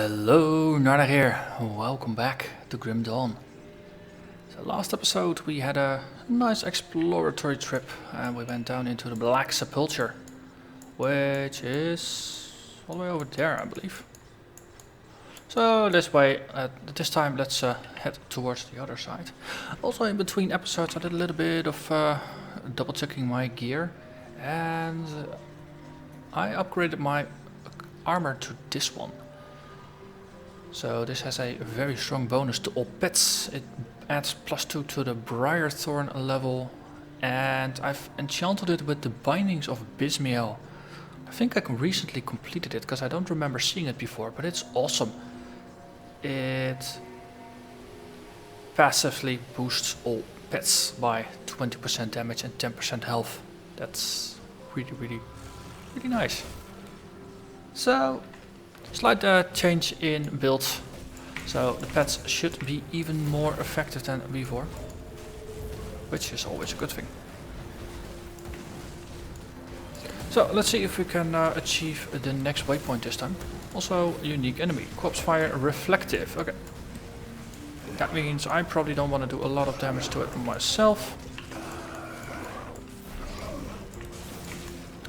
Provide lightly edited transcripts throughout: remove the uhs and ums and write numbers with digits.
Hello, Narnach here. Welcome back to Grim Dawn. So last episode we had a nice exploratory trip and we went down into the Black Sepulchre, which is all the way over there, I believe. So this time let's head towards the other side. Also in between episodes I did a little bit of double checking my gear and I upgraded my armor to this one. So this has a very strong bonus to all pets. It adds +2 to the Briarthorn level, and I've enchanted it with the Bindings of Bismiel. I think I recently completed it because I don't remember seeing it before, but it's awesome. It passively boosts all pets by 20% damage and 10% health. That's really nice. So slight change in build, so the pets should be even more effective than before, which is always a good thing. So let's see if we can achieve the next waypoint this time. Also unique enemy, Corpse Fire Reflective. Okay, that means I probably don't want to do a lot of damage to it myself.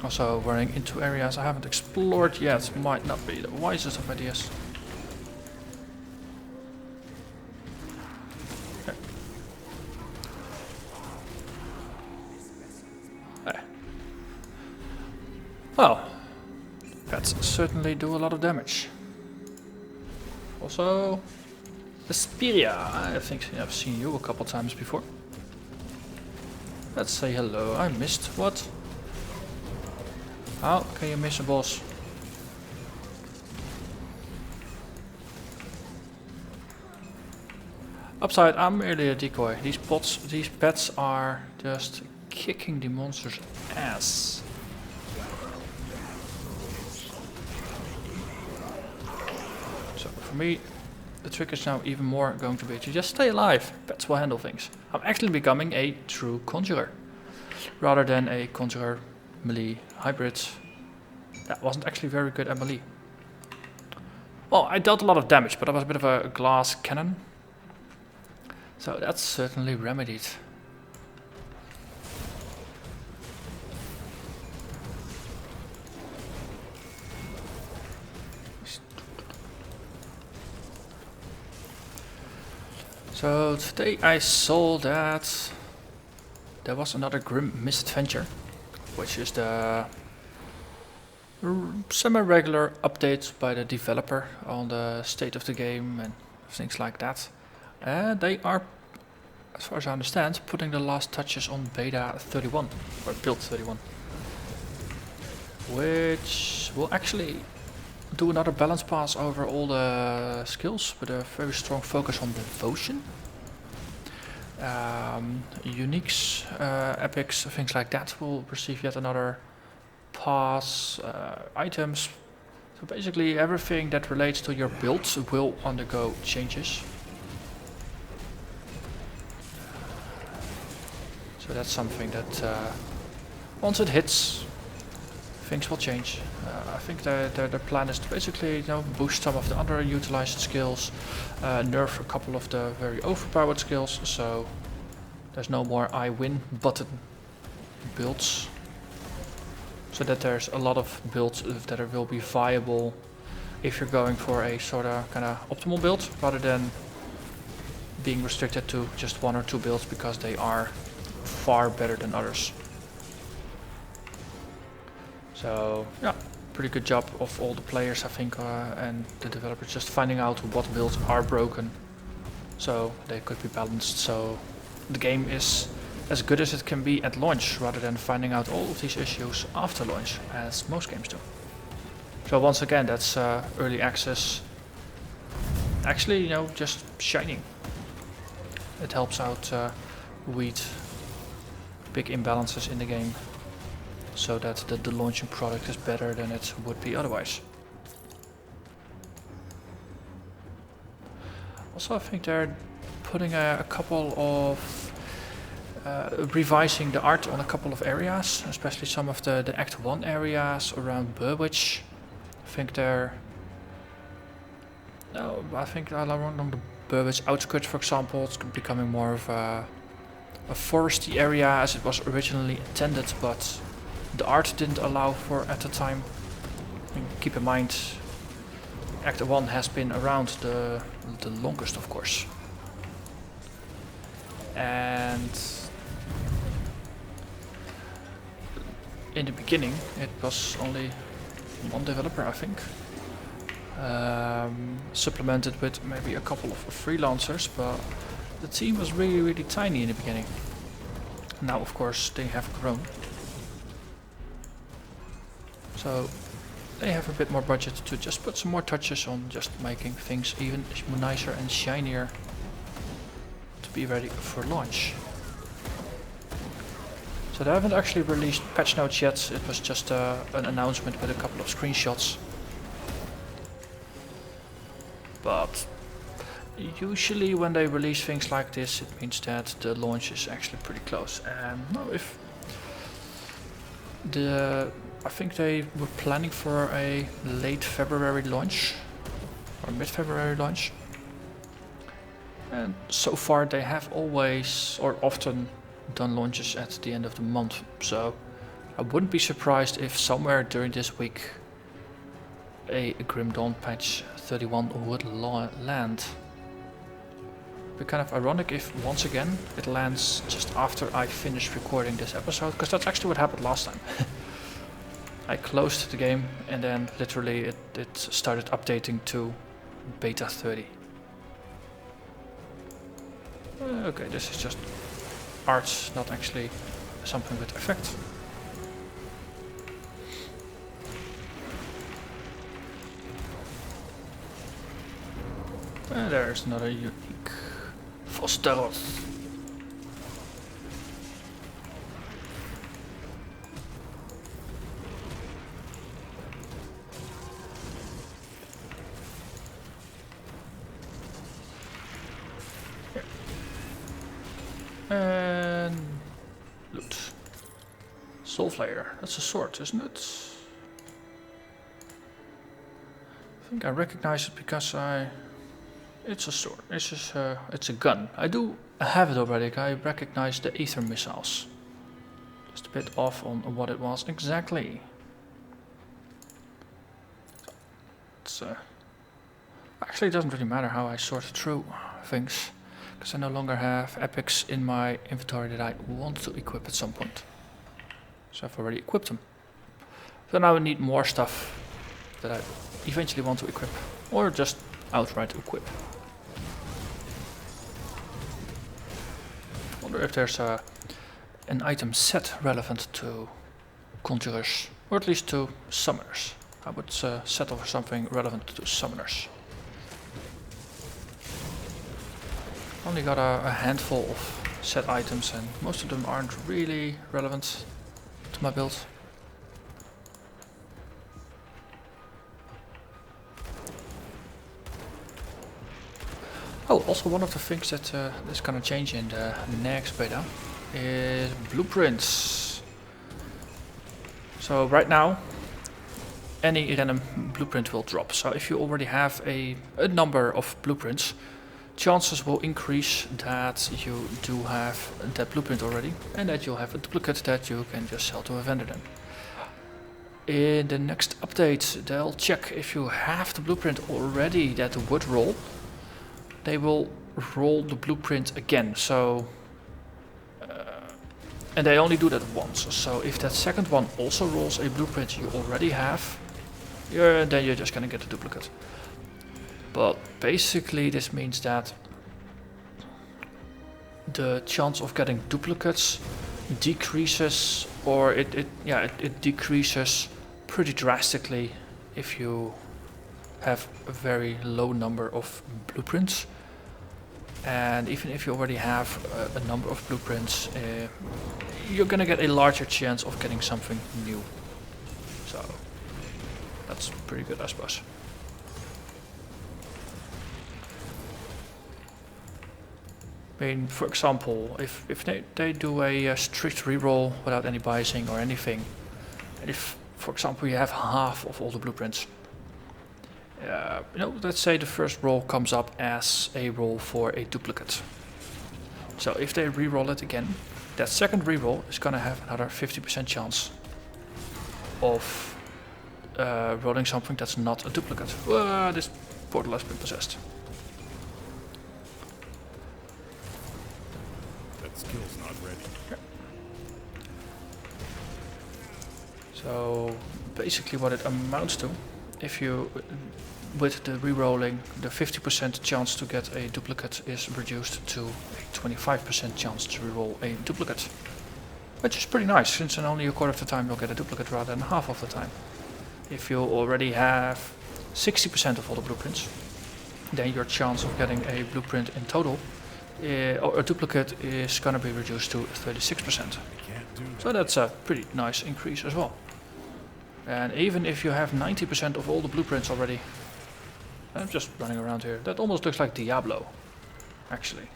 Also running into areas I haven't explored yet might not be the wisest of ideas. Okay. There. Well, pets certainly do a lot of damage. Also, Vesperia. I think I've seen you a couple times before. Let's say hello. I missed what? How can you miss a boss? Upside, I'm merely a decoy. These pets are just kicking the monster's ass. So for me, the trick is now even more going to be to just stay alive. Pets will handle things. I'm actually becoming a true Conjurer, rather than a Conjurer melee hybrid. That wasn't actually very good at melee. Well, I dealt a lot of damage, but I was a bit of a glass cannon. So that's certainly remedied. So today I saw that there was another Grim Misadventure, which is the semi-regular updates by the developer on the state of the game and things like that. They are, as far as I understand, putting the last touches on beta 31, or build 31. Which will actually do another balance pass over all the skills with a very strong focus on devotion. Uniques, epics, things like that will receive yet another pass, items. So basically everything that relates to your builds will undergo changes. So that's something that once it hits, things will change. I think the plan is to basically boost some of the underutilized skills, nerf a couple of the very overpowered skills, so there's no more I win button builds. So that there's a lot of builds that will be viable if you're going for a sort of kind of optimal build, rather than being restricted to just one or two builds because they are far better than others. So yeah, pretty good job of all the players, I think, and the developers just finding out what builds are broken, so they could be balanced. So the game is as good as it can be at launch, rather than finding out all of these issues after launch, as most games do. So once again, that's early access. Actually, just shining. It helps out weed big imbalances in the game, so that the launching product is better than it would be otherwise. Also, I think they're putting a couple of revising the art on a couple of areas, especially some of the Act 1 areas around Burwich. I think they're No, I think along the Burbage outskirts, for example, it's becoming more of a foresty area as it was originally intended, but the art didn't allow for at the time. And keep in mind, Act 1 has been around the longest, of course. And in the beginning, it was only one developer, I think. Supplemented with maybe a couple of freelancers, but the team was really tiny in the beginning. Now, of course, they have grown. So they have a bit more budget to just put some more touches on just making things even nicer and shinier to be ready for launch. So they haven't actually released patch notes yet, it was just an announcement with a couple of screenshots. But usually when they release things like this, it means that the launch is actually pretty close. And no, if I think they were planning for a late February launch or mid-February launch. And so far they have always or often done launches at the end of the month. So I wouldn't be surprised if somewhere during this week a Grim Dawn patch 31 would land. It'd be kind of ironic if once again it lands just after I finish recording this episode, because that's actually what happened last time. I closed the game and then literally it started updating to beta 30. Okay, this is just art, not actually something with effect. There's another unique Fosteros. And loot. Soul Flayer. That's a sword, isn't it? I think I recognize it because it's a sword. It's a gun. I do have it already. I recognize the ether missiles. Just a bit off on what it was exactly. It's actually it doesn't really matter how I sort through things, because I no longer have epics in my inventory that I want to equip at some point. So I've already equipped them. So now I need more stuff that I eventually want to equip, or just outright equip. I wonder if there's an item set relevant to Conjurers, or at least to Summoners. I would settle for something relevant to Summoners. Only got a handful of set items and most of them aren't really relevant to my build. Oh, also one of the things that is gonna change in the next beta is blueprints. So right now any random blueprint will drop. So if you already have a number of blueprints, chances will increase that you do have that blueprint already and that you'll have a duplicate that you can just sell to a vendor then. In the next update they'll check if you have the blueprint already that would roll. They will roll the blueprint again, so and they only do that once. So if that second one also rolls a blueprint you already have, then you're just gonna get a duplicate. But basically this means that the chance of getting duplicates decreases, or it decreases pretty drastically if you have a very low number of blueprints. And even if you already have a number of blueprints, you're gonna get a larger chance of getting something new. So that's pretty good, I suppose. I mean, for example, if they do a strict reroll without any biasing or anything, and if, for example, you have half of all the blueprints, let's say the first roll comes up as a roll for a duplicate. So if they re-roll it again, that second re-roll is gonna have another 50% chance of rolling something that's not a duplicate. This portal has been possessed. That skill's not ready. Yeah. So basically what it amounts to, if you, with the re-rolling, the 50% chance to get a duplicate is reduced to a 25% chance to re-roll a duplicate. Which is pretty nice, since in only a quarter of the time you'll get a duplicate rather than half of the time. If you already have 60% of all the blueprints, then your chance of getting a blueprint in total, or a duplicate, is going to be reduced to 36%. So that's a pretty nice increase as well. And even if you have 90% of all the blueprints already, I'm just running around here, that almost looks like Diablo, actually.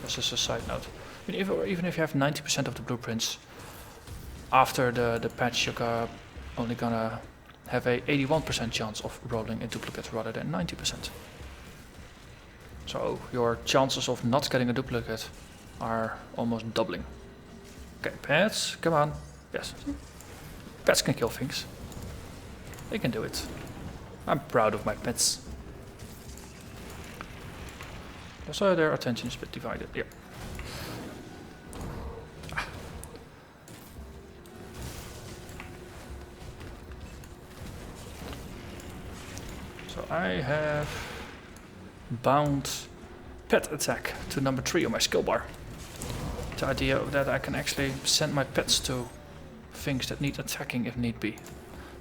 This is a side note. I mean, even if you have 90% of the blueprints, after the patch you're only gonna have a 81% chance of rolling a duplicate rather than 90%. So your chances of not getting a duplicate are almost doubling. Okay, pets, come on. Yes, pets can kill things. They can do it. I'm proud of my pets. So their attention is a bit divided, yeah. So I have bound pet attack to number 3 on my skill bar. The idea that I can actually send my pets to things that need attacking if need be.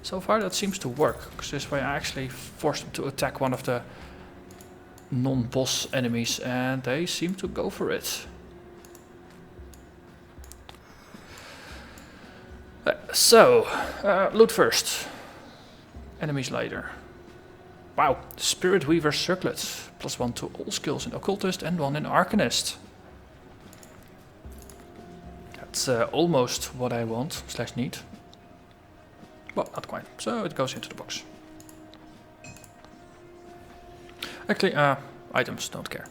So far that seems to work, because this way I actually forced them to attack one of the non-boss enemies and they seem to go for it. So, loot first, enemies later. Wow, Spirit Weaver Circlet, +1 to all skills in Occultist and 1 in Arcanist. That's almost what I want / need. Well, not quite, so it goes into the box. Actually, items, don't care.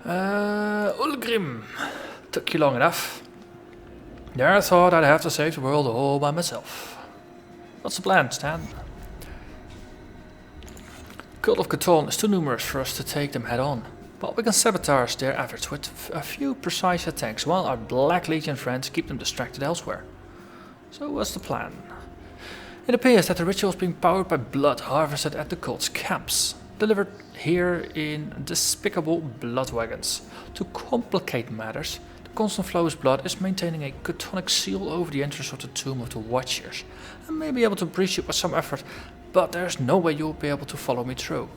Ulgrim, took you long enough. There I thought I'd have to save the world all by myself. What's the plan, Stan? Cult of Cthulhu is too numerous for us to take them head on, but we can sabotage their efforts with a few precise attacks while our Black Legion friends keep them distracted elsewhere. So what's the plan? It appears that the ritual is being powered by blood harvested at the cult's camps, delivered here in despicable blood wagons. To complicate matters, the constant flow of blood is maintaining a chthonic seal over the entrance of the Tomb of the Watchers, and may be able to breach it with some effort, but there's no way you'll be able to follow me through.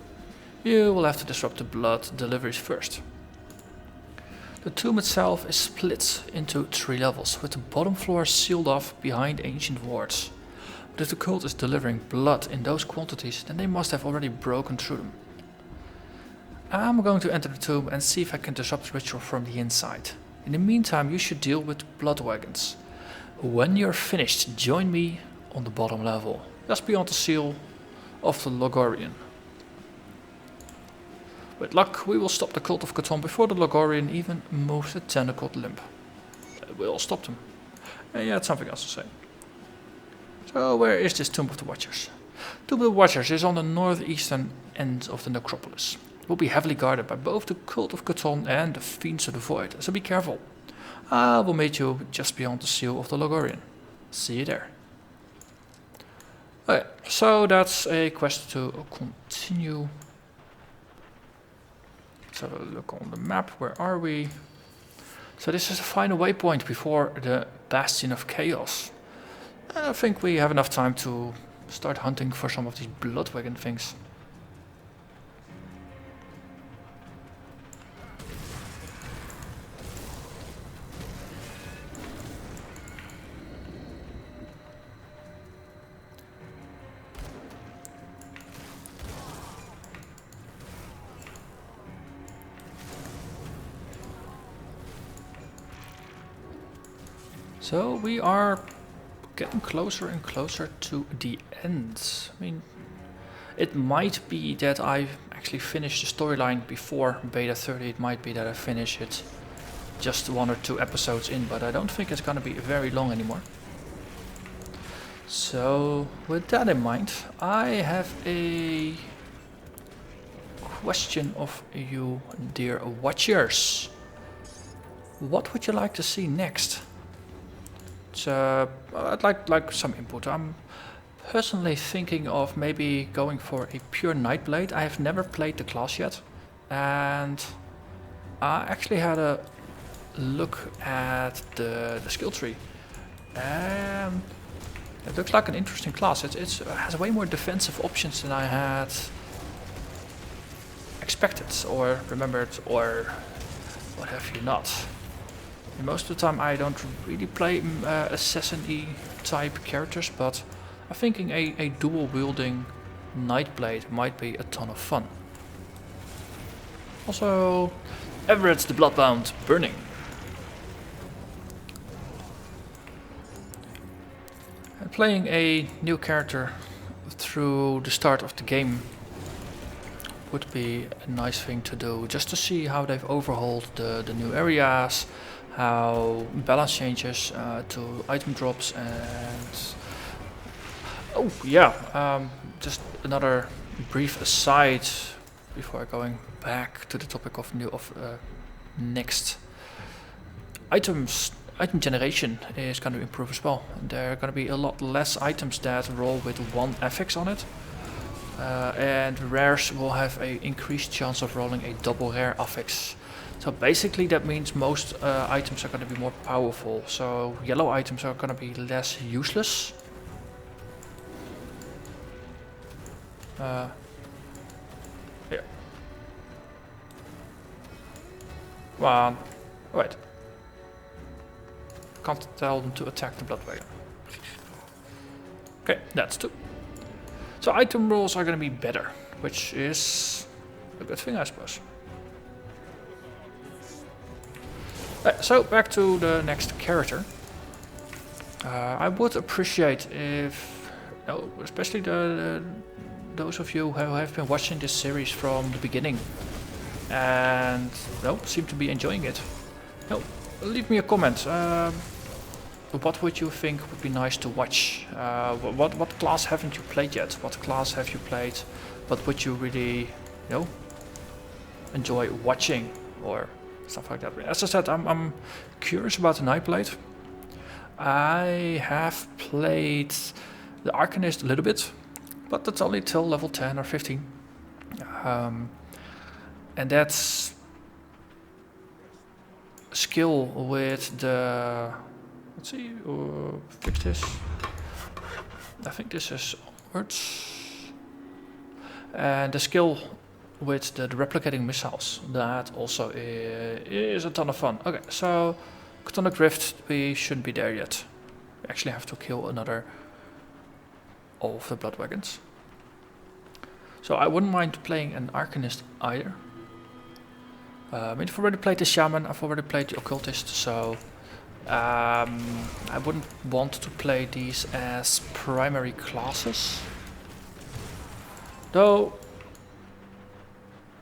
You will have to disrupt the blood deliveries first. The tomb itself is split into 3 levels, with the bottom floor sealed off behind ancient wards. But if the cult is delivering blood in those quantities, then they must have already broken through them. I'm going to enter the tomb and see if I can disrupt the ritual from the inside. In the meantime, you should deal with Blood Wagons. When you're finished, join me on the bottom level, just beyond the seal of the Logorian. With luck, we will stop the Cult of Cthulhu before the Logorian even moves a tentacled limb. We'll stop them. You had something else to say. So where is this Tomb of the Watchers? Tomb of the Watchers is on the northeastern end of the Necropolis. It will be heavily guarded by both the Cult of Cthulhu and the Fiends of the Void, so be careful. I will meet you just beyond the seal of the Logorian. See you there. Okay, so that's a quest to continue. Let's have a look on the map. Where are we? So this is the final waypoint before the Bastion of Chaos. I think we have enough time to start hunting for some of these Blood Wagon things. So we are getting closer and closer to the end. I mean, It might be that I actually finish the storyline before beta 30. It might be that I finish it just 1 or 2 episodes in, but I don't think it's gonna be very long anymore. So with that in mind, I have a question of you, dear watchers. What would you like to see next? I'd like some input. I'm personally thinking of maybe going for a pure Nightblade. I have never played the class yet, and I actually had a look at the skill tree, and it looks like an interesting class. It has way more defensive options than I had expected or remembered, or what have you not. And most of the time I don't really play assassin-y type characters, but I'm thinking a dual wielding Nightblade might be a ton of fun. Also, Everett the Bloodbound Burning. And playing a new character through the start of the game would be a nice thing to do, just to see how they've overhauled the new areas, how balance changes to item drops, and oh yeah, just another brief aside before going back to the topic of next items. Item generation is going to improve as well. There are going to be a lot less items that roll with 1 affix on it. And rares will have an increased chance of rolling a double rare affix. So basically that means most items are going to be more powerful. So yellow items are going to be less useless. Yeah. Come on. Wait. Can't tell them to attack the Blood Wagon. Okay, that's 2. So item rolls are going to be better, which is a good thing, I suppose. So back to the next character. I would appreciate if, especially those of you who have been watching this series from the beginning and seem to be enjoying it. Leave me a comment. What would you think would be nice to watch? What class haven't you played yet? What class have you played? What would you really, enjoy watching or stuff like that? As I said, I'm curious about the Nightblade. I have played the Arcanist a little bit, but that's only till level 10 or 15. And that's skill with the, let's see, fix this. I think this is onwards. And the skill with the replicating missiles, that also is a ton of fun. Okay, so Chthonic Rift, we shouldn't be there yet. We actually have to kill another of the Blood Wagons. So I wouldn't mind playing an Arcanist either. I've already played the Shaman, I've already played the Occultist, so I wouldn't want to play these as primary classes. Though,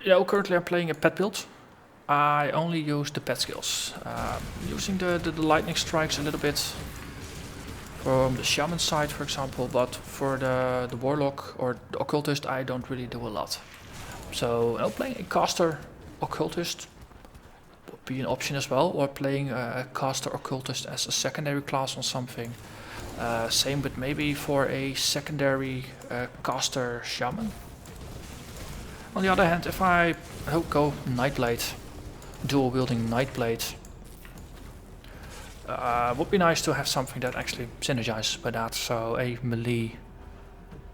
currently I'm playing a pet build. I only use the pet skills. Using the lightning strikes a little bit from the Shaman side, for example, but for the Warlock or the Occultist I don't really do a lot. So playing a caster Occultist would be an option as well, or playing a caster Occultist as a secondary class on something. Same but maybe for a secondary caster Shaman. On the other hand, if I go Nightblade, dual wielding Nightblade, would be nice to have something that actually synergizes with that. So a melee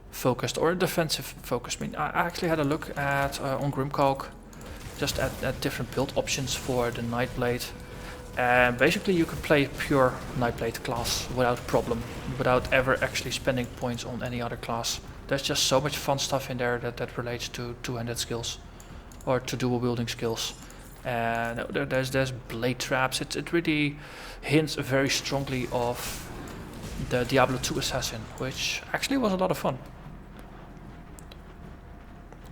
focused or a defensive focused. I mean, I actually had a look at on Grim just at different build options for the Nightblade, and basically you can play pure Nightblade class without problem, without ever actually spending points on any other class. There's just so much fun stuff in there that relates to two-handed skills or to dual wielding skills. And there's blade traps. It really hints very strongly of the Diablo 2 Assassin, which actually was a lot of fun.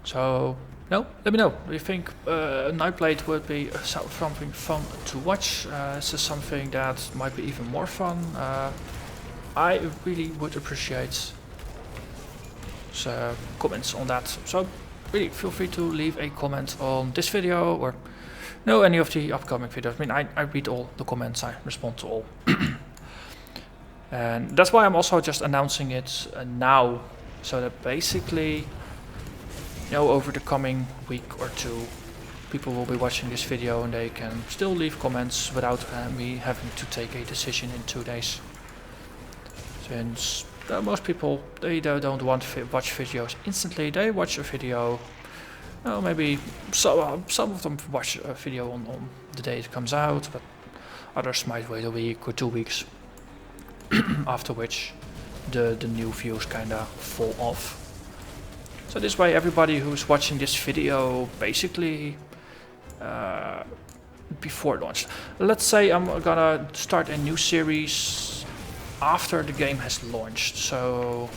So, no, let me know. Do you think Nightblade would be something fun to watch? Is this something that might be even more fun? I really would appreciate comments on that. So, really feel free to leave a comment on this video or any of the upcoming videos. I mean, I read all the comments, I respond to all. And that's why I'm also just announcing it now, so that basically, over the coming week or two, people will be watching this video and they can still leave comments without me having to take a decision in 2 days. Since most people, they don't want to watch videos instantly, they watch a video, maybe some of them watch a video on the day it comes out, but others might wait a week or 2 weeks, after which the new views kinda fall off. So this way everybody who's watching this video basically before launch. Let's say I'm gonna start a new series after the game has launched, so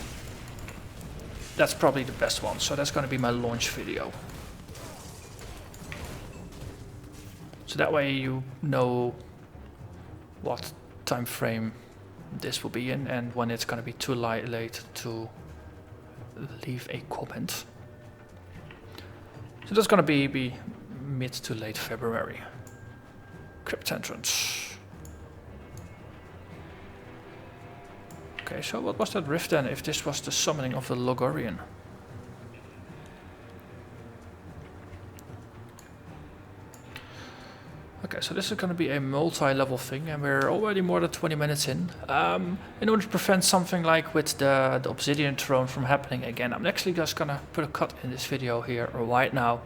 that's probably the best one. So that's gonna be my launch video. So that way you know what time frame this will be in and when it's gonna be too late to leave a comment. So that's gonna be mid to late February. Crypt entrance. Okay, so what was that rift then, if this was the summoning of the Logorian? Okay, so this is going to be a multi-level thing, and we're already more than 20 minutes in. In order to prevent something like with the Obsidian Throne from happening again, I'm actually just going to put a cut in this video here right now.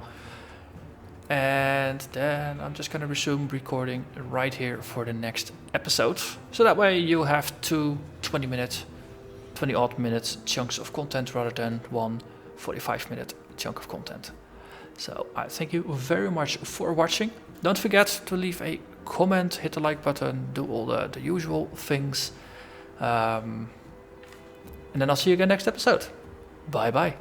And then I'm just going to resume recording right here for the next episode. So that way you have 2 20 odd minutes chunks of content rather than one 45-minute chunk of content. So I thank you very much for watching. Don't forget to leave a comment, hit the like button, do all the usual things. And then I'll see you again next episode. Bye bye.